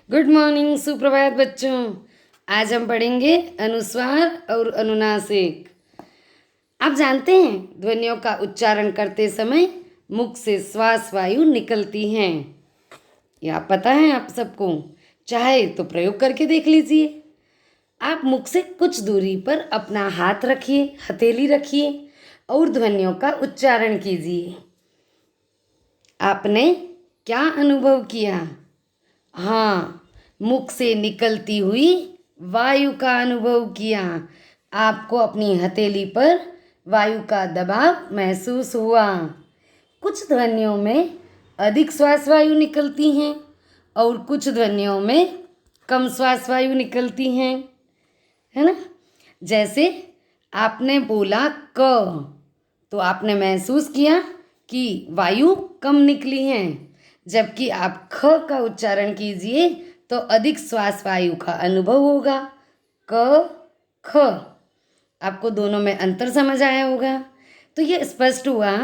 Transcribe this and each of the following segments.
Good morning, सुप्रभात बच्चों। आज हम पढ़ेंगे अनुस्वार और अनुनासिक। आप जानते हैं ध्वनियों का उच्चारण करते समय मुख से श्वास वायु निकलती हैं। यह पता है आप सबको? चाहे तो प्रयोग करके देख लीजिए। आप मुख से कुछ दूरी पर अपना हाथ रखिए, हथेली रखिए और ध्वनियों का उच्चारण कीजिए। आपने क्या अनुभव किया? हाँ, मुख से निकलती हुई वायु का अनुभव किया। आपको अपनी हथेली पर वायु का दबाव महसूस हुआ। कुछ ध्वनियों में अधिक श्वास वायु निकलती हैं और कुछ ध्वनियों में कम श्वास वायु निकलती हैं, है ना। जैसे आपने बोला क, तो आपने महसूस किया कि वायु कम निकली है, जबकि आप ख का उच्चारण कीजिए तो अधिक श्वास वायु का अनुभव होगा। क ख, आपको दोनों में अंतर समझ आया होगा। तो ये स्पष्ट हुआ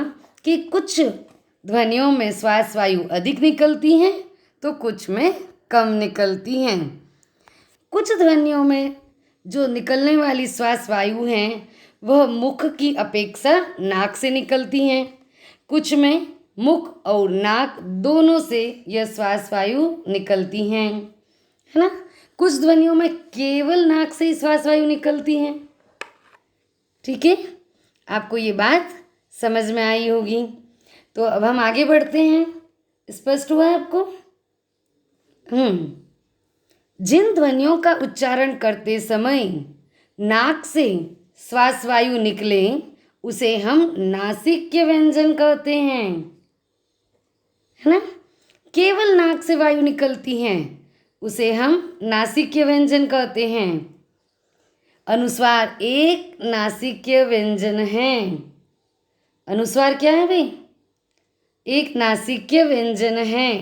कि कुछ ध्वनियों में श्वास वायु अधिक निकलती हैं तो कुछ में कम निकलती हैं। कुछ ध्वनियों में जो निकलने वाली श्वास वायु हैं वह मुख की अपेक्षा नाक से निकलती हैं। कुछ में मुख और नाक दोनों से यह श्वास वायु निकलती हैं, है ना। कुछ ध्वनियों में केवल नाक से ही श्वास वायु निकलती हैं। ठीक है, आपको ये बात समझ में आई होगी। तो अब हम आगे बढ़ते हैं। स्पष्ट हुआ है आपको? जिन ध्वनियों का उच्चारण करते समय नाक से श्वास वायु निकले उसे हम नासिक्य व्यंजन कहते हैं, है ना। केवल नाक से वायु निकलती हैं उसे हम नासिक्य व्यंजन कहते हैं। अनुस्वार एक नासिक्य व्यंजन है। अनुस्वार क्या है भाई? एक नासिक्य व्यंजन है।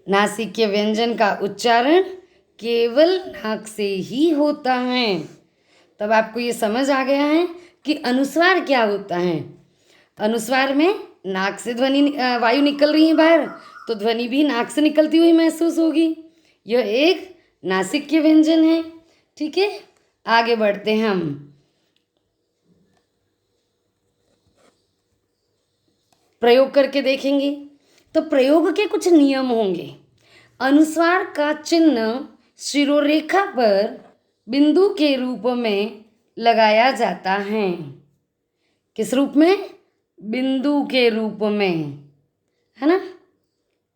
नासिक्य व्यंजन का उच्चारण केवल नाक से ही होता है। तब आपको ये समझ आ गया है कि अनुस्वार क्या होता है। अनुस्वार में नाक से ध्वनि वायु निकल रही है बाहर, तो ध्वनि भी नाक से निकलती हुई महसूस होगी। यह एक नासिक्य व्यंजन है। ठीक है, आगे बढ़ते हैं हम। प्रयोग करके देखेंगे। तो प्रयोग के कुछ नियम होंगे। अनुस्वार का चिन्ह शिरोरेखा पर बिंदु के रूप में लगाया जाता है। किस रूप में? बिंदु के रूप में, है ना।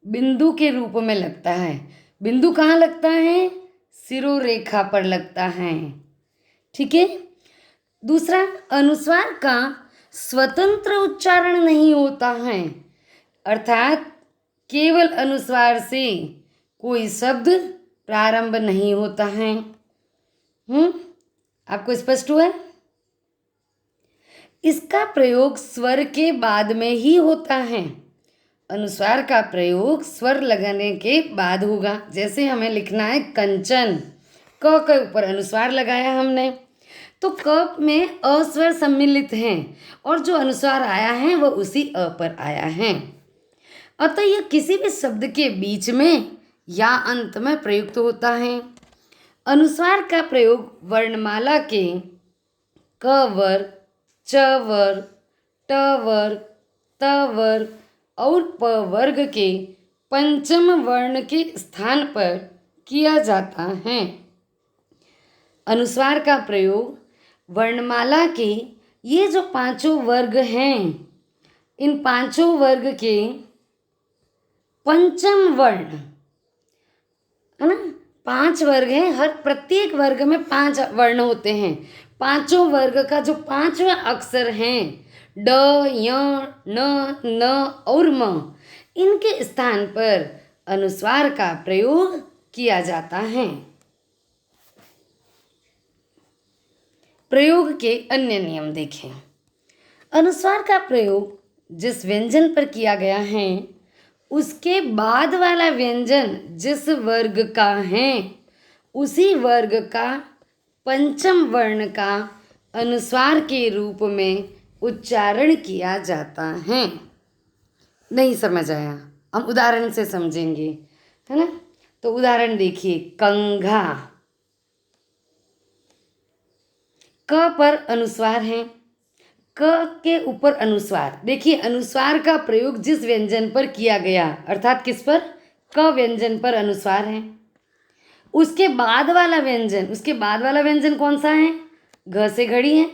बिंदु के रूप में लगता है। बिंदु कहाँ लगता है? शिरोरेखा पर लगता है। ठीक है। दूसरा, अनुस्वार का स्वतंत्र उच्चारण नहीं होता है, अर्थात केवल अनुस्वार से कोई शब्द प्रारंभ नहीं होता है। आपको स्पष्ट हुआ है? इसका प्रयोग स्वर के बाद में ही होता है। अनुस्वार का प्रयोग स्वर लगाने के बाद होगा। जैसे हमें लिखना है कंचन, क के ऊपर अनुस्वार लगाया हमने, तो क में अ स्वर सम्मिलित हैं और जो अनुस्वार आया है वह उसी अ पर आया है। अतः यह किसी भी शब्द के बीच में या अंत में प्रयुक्त होता है। अनुस्वार का प्रयोग वर्णमाला के क वर्ग, च वर्ग, ट वर्ग, त वर्ग और प वर्ग के पंचम वर्ण के स्थान पर किया जाता है। अनुस्वार का प्रयोग वर्णमाला के ये जो पांचों वर्ग हैं, इन पांचों वर्ग के पंचम वर्ण, है ना। 5 वर्ग हैं, हर प्रत्येक वर्ग में 5 वर्ण होते हैं। पांचों वर्ग का जो 5वां अक्षर हैं ड, य, न, न और म, इनके स्थान पर अनुस्वार का प्रयोग किया जाता है। प्रयोग के अन्य नियम देखें। अनुस्वार का प्रयोग जिस व्यंजन पर किया गया है उसके बाद वाला व्यंजन जिस वर्ग का है उसी वर्ग का पंचम वर्ण का अनुस्वार के रूप में उच्चारण किया जाता है। नहीं समझ आया? हम उदाहरण से समझेंगे, है ना। तो उदाहरण देखिए, कंघा, क पर अनुस्वार है, क के ऊपर अनुस्वार। देखिए अनुस्वार का प्रयोग जिस व्यंजन पर किया गया, अर्थात किस पर, क व्यंजन पर अनुस्वार है। उसके बाद वाला व्यंजन, उसके बाद वाला व्यंजन कौन सा है, घ से घड़ी है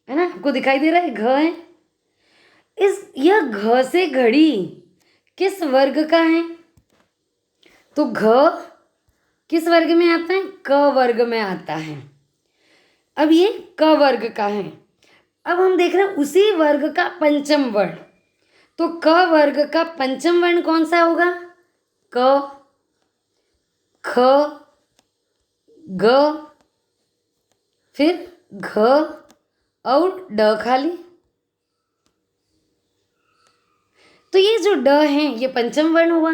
ना, आपको दिखाई दे रहा है, घ है। यह घ से घड़ी किस वर्ग का है, तो घ किस वर्ग में आता है, क वर्ग में आता है। अब ये क वर्ग का है। अब हम देख रहे हैं उसी वर्ग का पंचम वर्ण, तो क वर्ग का पंचम वर्ण कौन सा होगा, क, ख, ग, फिर घ और ड खाली। तो ये जो ड है ये पंचम वर्ण हुआ।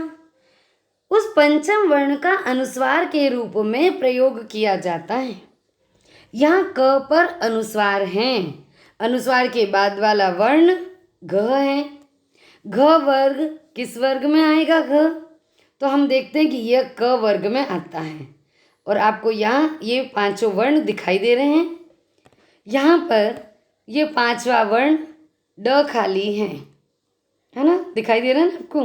उस पंचम वर्ण का अनुस्वार के रूप में प्रयोग किया जाता है। यहाँ क पर अनुस्वार है, अनुस्वार के बाद वाला वर्ण घ है। घ वर्ग किस वर्ग में आएगा, घ, तो हम देखते हैं कि यह क वर्ग में आता है। और आपको यहाँ ये पांचों वर्ण दिखाई दे रहे हैं। यहाँ पर ये पांचवा वर्ण ड खाली है ना, दिखाई दे रहा है ना आपको।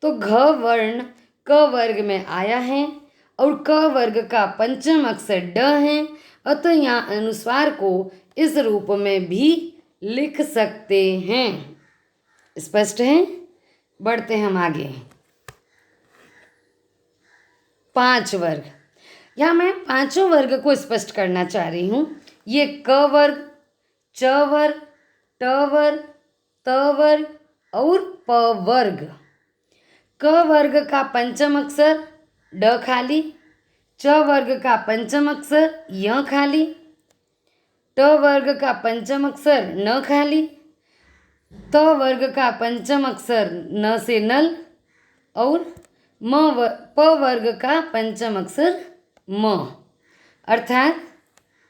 तो घ वर्ण क वर्ग में आया है और क वर्ग का पंचम अक्षर ड है, अतः यहाँ अनुस्वार को इस रूप में भी लिख सकते हैं। स्पष्ट है। बढ़ते हम आगे। पांच वर्ग, यहाँ मैं पांचों वर्ग को स्पष्ट करना चाह रही हूँ। ये क वर्ग, च वर्ग, ट वर्ग, त वर्ग और प वर्ग। क वर्ग का पंचम अक्षर ड खाली, च वर्ग का पंचम अक्षर य खाली, ट वर्ग का पंचम अक्षर न खाली, त वर्ग का पंचम अक्षर न से नल और प वर्ग का पंचम अक्षर म। अर्थात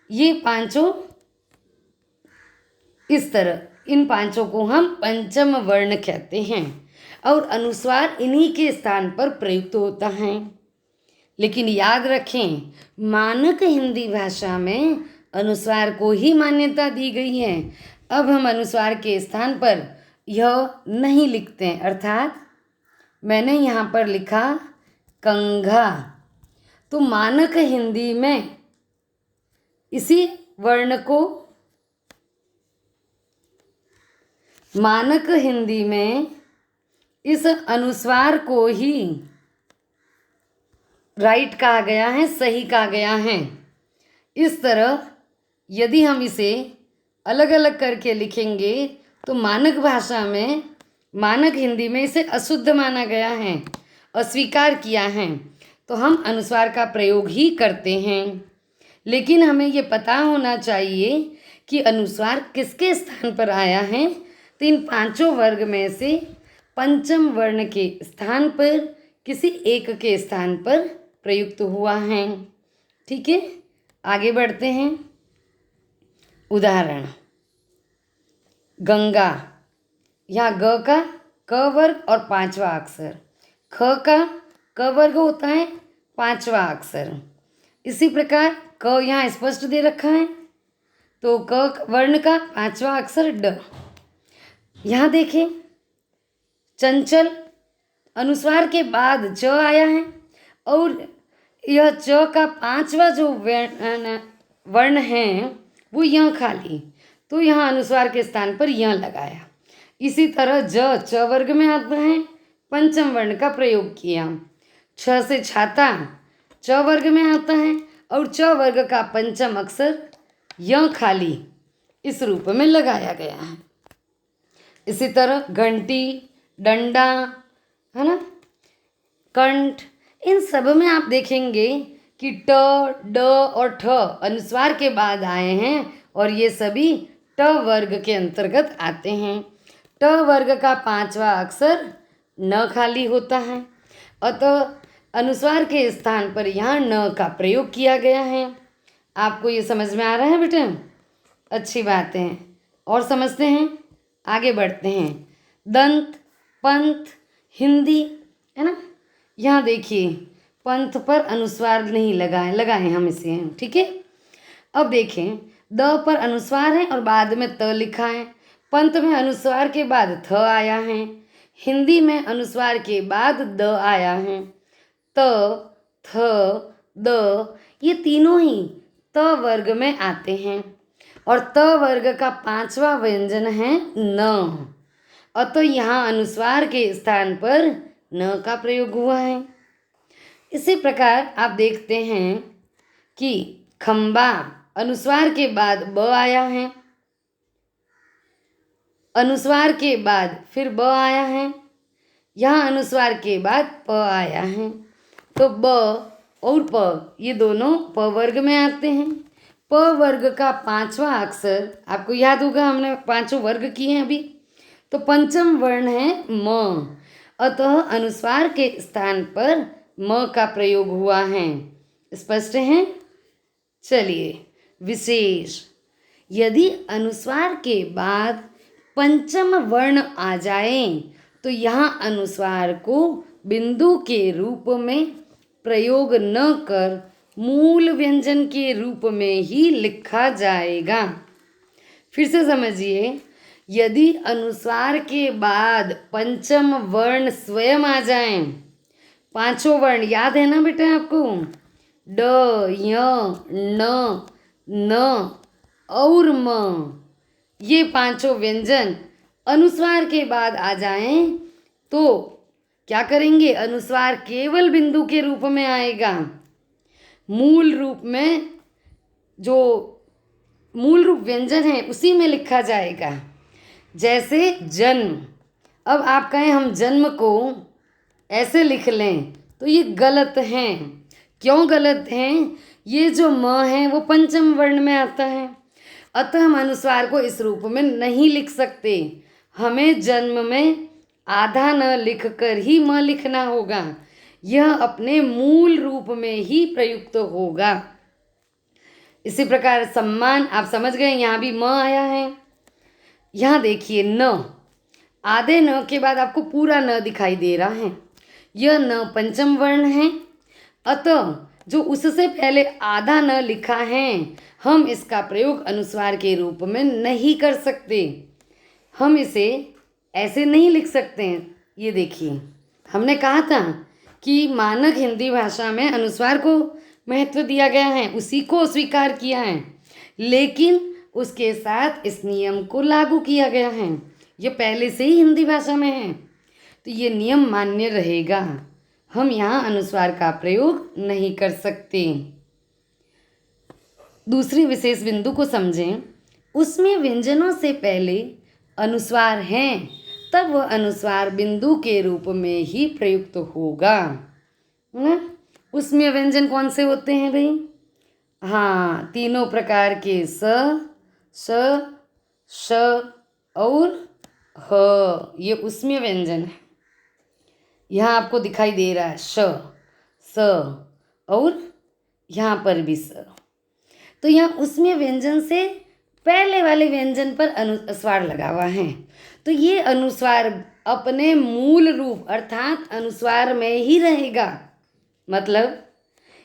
ये पांचों इस तरह, इन पांचों को हम पंचम वर्ण कहते हैं और अनुस्वार इन्हीं के स्थान पर प्रयुक्त होता है। लेकिन याद रखें, मानक हिंदी भाषा में अनुस्वार को ही मान्यता दी गई है। अब हम अनुस्वार के स्थान पर यह नहीं लिखते हैं, अर्थात मैंने यहाँ पर लिखा कंघा, तो मानक हिंदी में इसी वर्ण को, मानक हिंदी में इस अनुस्वार को ही राइट कहा गया है, सही कहा गया है। इस तरह यदि हम इसे अलग अलग करके लिखेंगे तो मानक भाषा में, मानक हिंदी में इसे अशुद्ध माना गया है, अस्वीकार किया है, तो हम अनुस्वार का प्रयोग ही करते हैं। लेकिन हमें ये पता होना चाहिए कि अनुस्वार किसके स्थान पर आया है। तो इन पांचों वर्ग में से पंचम वर्ण के स्थान पर किसी एक के स्थान पर प्रयुक्त हुआ है। ठीक है, आगे बढ़ते हैं। उदाहरण, गंगा, यहाँ ग का क वर्ग और पांचवा अक्षर, ख का क वर्ग होता है पांचवा अक्षर। इसी प्रकार क यहाँ स्पष्ट दे रखा है, तो क वर्ण का पांचवा अक्षर ड। यहाँ देखें, चंचल अनुस्वार के बाद च आया है और यह च का पांचवा जो वर्ण है वो य खाली, तो यहाँ अनुस्वार के स्थान पर य लगाया। इसी तरह ज च वर्ग में आता है, पंचम वर्ण का प्रयोग किया। छ से छाता च वर्ग में आता है और च वर्ग का पंचम अक्षर य खाली इस रूप में लगाया गया है। इसी तरह घंटी, डंडा, है ना, कंठ, इन सब में आप देखेंगे कि ट, ड और ठ अनुस्वार के बाद आए हैं और ये सभी ट वर्ग के अंतर्गत आते हैं। ट वर्ग का पांचवा अक्षर न खाली होता है, अतः अनुस्वार के स्थान पर यहाँ न का प्रयोग किया गया है। आपको ये समझ में आ रहा है बेटा? अच्छी बात है। और समझते हैं, आगे बढ़ते हैं। दंत, पंथ, हिंदी, है ना, यहाँ देखिए पंथ पर अनुस्वार नहीं लगाए, लगाए हम इसे हैं, ठीक है। अब देखें द पर अनुस्वार है और बाद में त लिखा है। पंथ में अनुस्वार के बाद थ आया है, हिंदी में अनुस्वार के बाद द आया है। त, थ, द ये तीनों ही त वर्ग में आते हैं और त वर्ग का पांचवा व्यंजन है न। अतः यहाँ अनुस्वार के स्थान पर न का प्रयोग हुआ है। इसी प्रकार आप देखते हैं कि खंबा अनुस्वार के बाद ब आया है, अनुस्वार के बाद फिर ब आया है, यहाँ अनुस्वार के बाद प आया है। तो ब और प ये दोनों प वर्ग में आते हैं। प वर्ग का पांचवा अक्षर आपको याद होगा, हमने पांचों वर्ग किए हैं अभी। तो पंचम वर्ण है म, अतः अनुस्वार के स्थान पर म का प्रयोग हुआ है। स्पष्ट है। चलिए विशेष, यदि अनुस्वार के बाद पंचम वर्ण आ जाए तो यहाँ अनुस्वार को बिंदु के रूप में प्रयोग न कर मूल व्यंजन के रूप में ही लिखा जाएगा। फिर से समझिए, यदि अनुस्वार के बाद पंचम वर्ण स्वयं आ जाए, पांचों वर्ण याद है ना बेटा आपको, ड, य, न, न और म, ये पांचों व्यंजन अनुस्वार के बाद आ जाएं तो क्या करेंगे, अनुस्वार केवल बिंदु के रूप में आएगा। मूल रूप में जो मूल रूप व्यंजन है उसी में लिखा जाएगा। जैसे जन्म, अब आप कहें हम जन्म को ऐसे लिख लें तो ये गलत है। क्यों गलत हैं? ये जो म है वो पंचम वर्ण में आता है, अतः हम अनुस्वार को इस रूप में नहीं लिख सकते। हमें जन्म में आधा न लिख कर ही म लिखना होगा, यह अपने मूल रूप में ही प्रयुक्त होगा। इसी प्रकार सम्मान, आप समझ गए, यहाँ भी म आया है। यहाँ देखिए न, आधे न के बाद आपको पूरा न दिखाई दे रहा है, यह न पंचम वर्ण है, अतः जो उससे पहले आधा न लिखा है हम इसका प्रयोग अनुस्वार के रूप में नहीं कर सकते। हम इसे ऐसे नहीं लिख सकते हैं। ये देखिए, हमने कहा था कि मानक हिंदी भाषा में अनुस्वार को महत्व दिया गया है, उसी को स्वीकार किया है, लेकिन उसके साथ इस नियम को लागू किया गया है। ये पहले से ही हिंदी भाषा में है तो ये नियम मान्य रहेगा। हम यहाँ अनुस्वार का प्रयोग नहीं कर सकते। दूसरी विशेष बिंदु को समझें, उसमें व्यंजनों से पहले अनुस्वार हैं तब वह अनुस्वार बिंदु के रूप में ही प्रयुक्त होगा। उसमें व्यंजन कौन से होते हैं भाई? हाँ, तीनों प्रकार के स, श, श और ह, ये उसमें व्यंजन है। यहाँ आपको दिखाई दे रहा है श, स और यहाँ पर भी स। तो यहाँ उसमें व्यंजन से पहले वाले व्यंजन पर अनुस्वार लगा हुआ है, तो ये अनुस्वार अपने मूल रूप अर्थात अनुस्वार में ही रहेगा। मतलब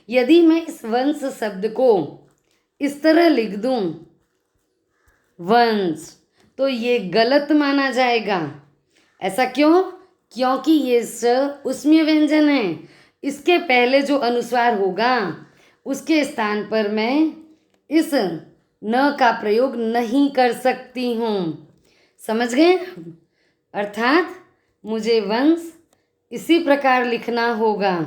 यदि मैं इस वंश शब्द को इस तरह लिख दूं वंश, तो ये गलत माना जाएगा। ऐसा क्यों? क्योंकि ये स उसमें व्यंजन है, इसके पहले जो अनुस्वार होगा उसके स्थान पर मैं इस न का प्रयोग नहीं कर सकती हूँ। समझ गए? अर्थात मुझे वंश इसी प्रकार लिखना होगा।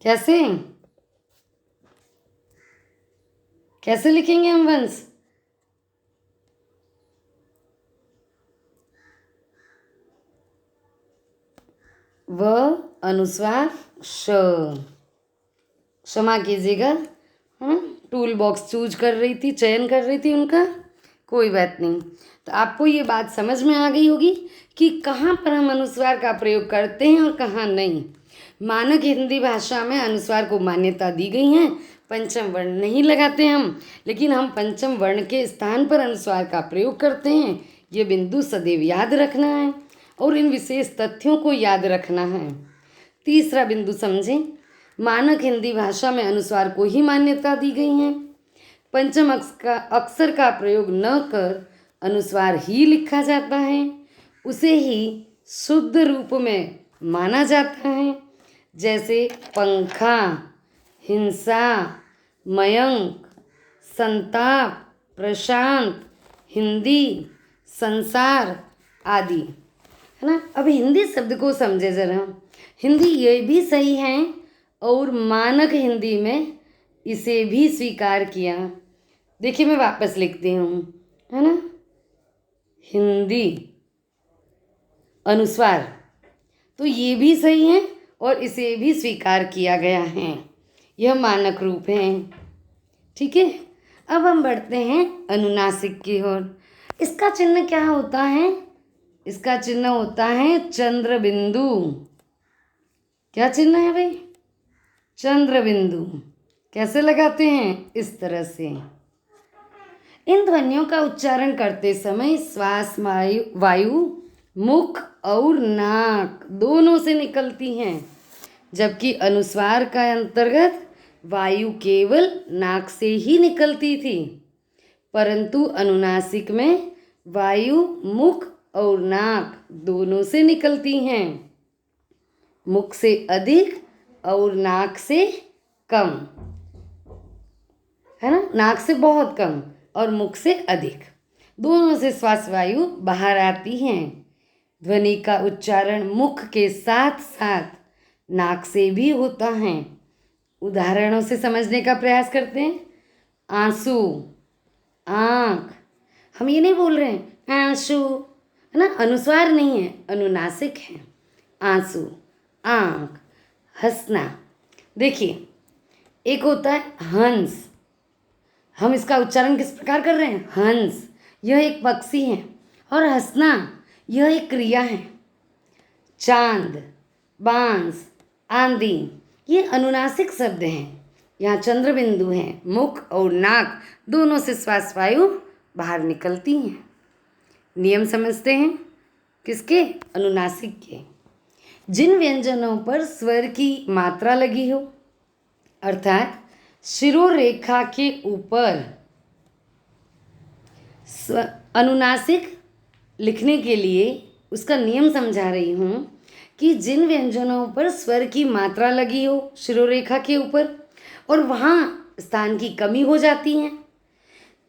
कैसे कैसे लिखेंगे हम वंश? व अनुस्वार श, क्षमा कीजिएगा, हाँ टूल बॉक्स चूज कर रही थी, चयन कर रही थी उनका, कोई बात नहीं। तो आपको ये बात समझ में आ गई होगी कि कहाँ पर हम अनुस्वार का प्रयोग करते हैं और कहाँ नहीं। मानक हिंदी भाषा में अनुस्वार को मान्यता दी गई है। पंचम वर्ण नहीं लगाते हम, लेकिन हम पंचम वर्ण के स्थान पर अनुस्वार का प्रयोग करते हैं। ये बिंदु सदैव याद रखना है और इन विशेष तथ्यों को याद रखना है। तीसरा बिंदु समझें। मानक हिंदी भाषा में अनुस्वार को ही मान्यता दी गई है। पंचम अक्षर का प्रयोग न कर अनुस्वार ही लिखा जाता है, उसे ही शुद्ध रूप में माना जाता है। जैसे पंखा, हिंसा, मयंक, संताप, प्रशांत, हिंदी, संसार आदि, है ना। अब हिंदी शब्द को समझे जरा। हिंदी ये भी सही है और मानक हिंदी में इसे भी स्वीकार किया। देखिए मैं वापस लिखती हूँ, है ना। हिंदी अनुस्वार तो ये भी सही है और इसे भी स्वीकार किया गया है। यह मानक रूप है। ठीक है, अब हम बढ़ते हैं अनुनासिक की ओर। इसका चिन्ह क्या होता है? इसका चिन्ह होता है चंद्र बिंदु। क्या चिन्ह है भाई? चंद्र बिंदु। कैसे लगाते हैं? इस तरह से। इन ध्वनियों का उच्चारण करते समय श्वास वायु मुख और नाक दोनों से निकलती हैं, जबकि अनुस्वार का अंतर्गत वायु केवल नाक से ही निकलती थी, परंतु अनुनासिक में वायु मुख और नाक दोनों से निकलती हैं। मुख से अधिक और नाक से कम, है ना। नाक से बहुत कम और मुख से अधिक, दोनों से श्वास वायु बाहर आती हैं। ध्वनि का उच्चारण मुख के साथ साथ नाक से भी होता है। उदाहरणों से समझने का प्रयास करते हैं। आंसू, आँख। हम ये नहीं बोल रहे हैं आंसू, है ना, अनुस्वार नहीं है, अनुनासिक है। आंसू, आँख, हंसना। देखिए एक होता है हंस, हम इसका उच्चारण किस प्रकार कर रहे हैं? हंस, यह एक पक्षी है। और हंसना यह एक क्रिया है। चांद, बांस, आंधी ये अनुनासिक शब्द हैं। यहाँ चंद्र बिंदु हैं। मुख और नाक दोनों से श्वास वायु बाहर निकलती हैं। नियम समझते हैं किसके? अनुनासिक के। जिन व्यंजनों पर स्वर की मात्रा लगी हो, अर्थात शिरोरेखा के ऊपर, अनुनासिक लिखने के लिए उसका नियम समझा रही हूँ कि जिन व्यंजनों पर स्वर की मात्रा लगी हो शिरोरेखा के ऊपर और वहाँ स्थान की कमी हो जाती है,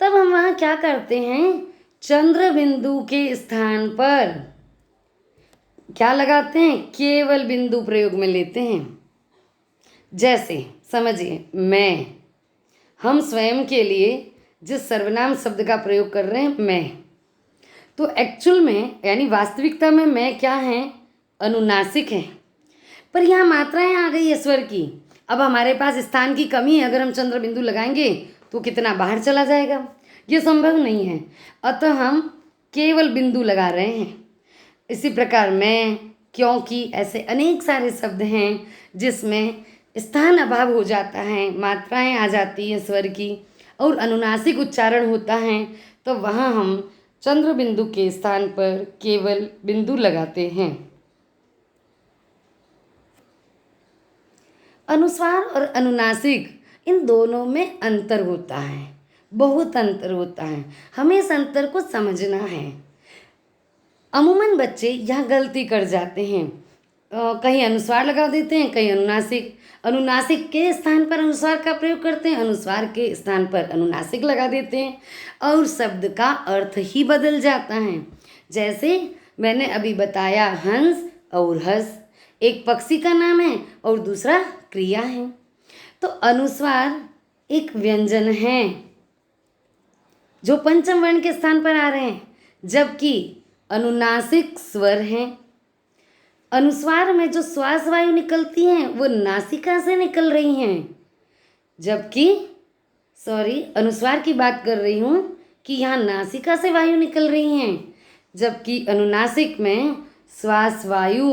तब हम वहाँ क्या करते हैं? चंद्र बिंदु के स्थान पर क्या लगाते हैं? केवल बिंदु प्रयोग में लेते हैं। जैसे समझिए, मैं, हम स्वयं के लिए जिस सर्वनाम शब्द का प्रयोग कर रहे हैं मैं, तो एक्चुअल में यानी वास्तविकता में मैं क्या है? अनुनासिक है। पर यहाँ मात्राएं आ गई है स्वर की। अब हमारे पास स्थान की कमी है, अगर हम चंद्र बिंदु लगाएंगे तो कितना बाहर चला जाएगा, ये संभव नहीं है। अतः हम केवल बिंदु लगा रहे हैं। इसी प्रकार मैं, क्योंकि ऐसे अनेक सारे शब्द हैं जिसमें स्थान अभाव हो जाता है, मात्राएं आ जाती है स्वर की और अनुनासिक उच्चारण होता है, तो वहाँ हम चंद्र बिंदु के स्थान पर केवल बिंदु लगाते हैं। अनुस्वार और अनुनासिक इन दोनों में अंतर होता है, बहुत अंतर होता है। हमें इस अंतर को समझना है। अमूमन बच्चे यहाँ गलती कर जाते हैं, कहीं अनुस्वार लगा देते हैं, कहीं अनुनासिक। अनुनासिक के स्थान पर अनुस्वार का प्रयोग करते हैं, अनुस्वार के स्थान पर अनुनासिक लगा देते हैं और शब्द का अर्थ ही बदल जाता है। जैसे मैंने अभी बताया, हंस और हंस एक पक्षी का नाम है और दूसरा क्रिया है। तो अनुस्वार एक व्यंजन है जो पंचम वर्ण के स्थान पर आ रहे हैं, जबकि अनुनासिक स्वर हैं। अनुस्वार में जो श्वास वायु निकलती हैं वो नासिका से निकल रही हैं, जबकि अनुस्वार की बात कर रही हूँ कि यहाँ नासिका से वायु निकल रही हैं, जबकि अनुनासिक में श्वास वायु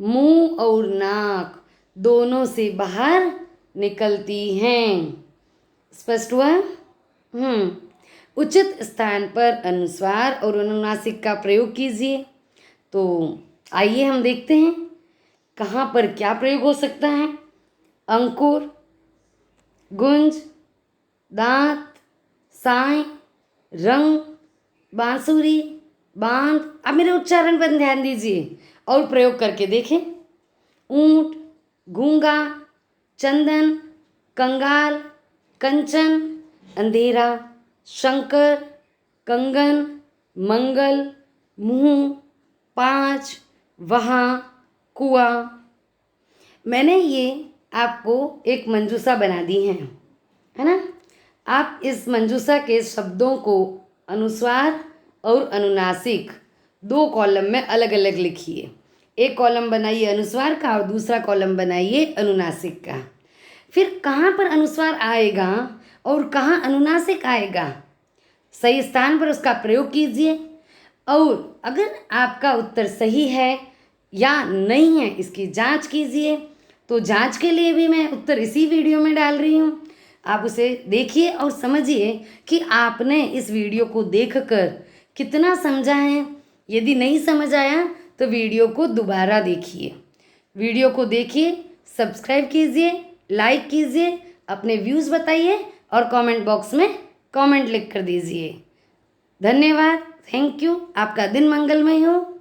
मुंह और नाक दोनों से बाहर निकलती हैं। स्पष्ट हुआ? उचित स्थान पर अनुस्वार और अनुनासिक का प्रयोग कीजिए। तो आइए हम देखते हैं कहाँ पर क्या प्रयोग हो सकता है। अंकुर, गुंज, दांत, साय, रंग, बांसुरी, बांध। अब मेरे उच्चारण पर ध्यान दीजिए और प्रयोग करके देखें। ऊंट, गूंगा, चंदन, कंगाल, कंचन, अंधेरा, शंकर, कंगन, मंगल, मुंह, पाँच, वहाँ, कुआं। मैंने ये आपको एक मंजूषा बना दी है ना। आप इस मंजूषा के शब्दों को अनुस्वार और अनुनासिक 2 कॉलम में अलग अलग लिखिए। एक कॉलम बनाइए अनुस्वार का और दूसरा कॉलम बनाइए अनुनासिक का। फिर कहाँ पर अनुस्वार आएगा और कहाँ अनुनासिक आएगा, सही स्थान पर उसका प्रयोग कीजिए। और अगर आपका उत्तर सही है या नहीं है इसकी जांच कीजिए। तो जांच के लिए भी मैं उत्तर इसी वीडियो में डाल रही हूँ। आप उसे देखिए और समझिए कि आपने इस वीडियो को देखकर कितना समझा है। यदि नहीं समझ आया तो वीडियो को दोबारा देखिए। वीडियो को देखिए, सब्सक्राइब कीजिए, लाइक कीजिए, अपने व्यूज़ बताइए और कमेंट बॉक्स में कमेंट लिख कर दीजिए। धन्यवाद, थैंक यू। आपका दिन मंगलमय हो।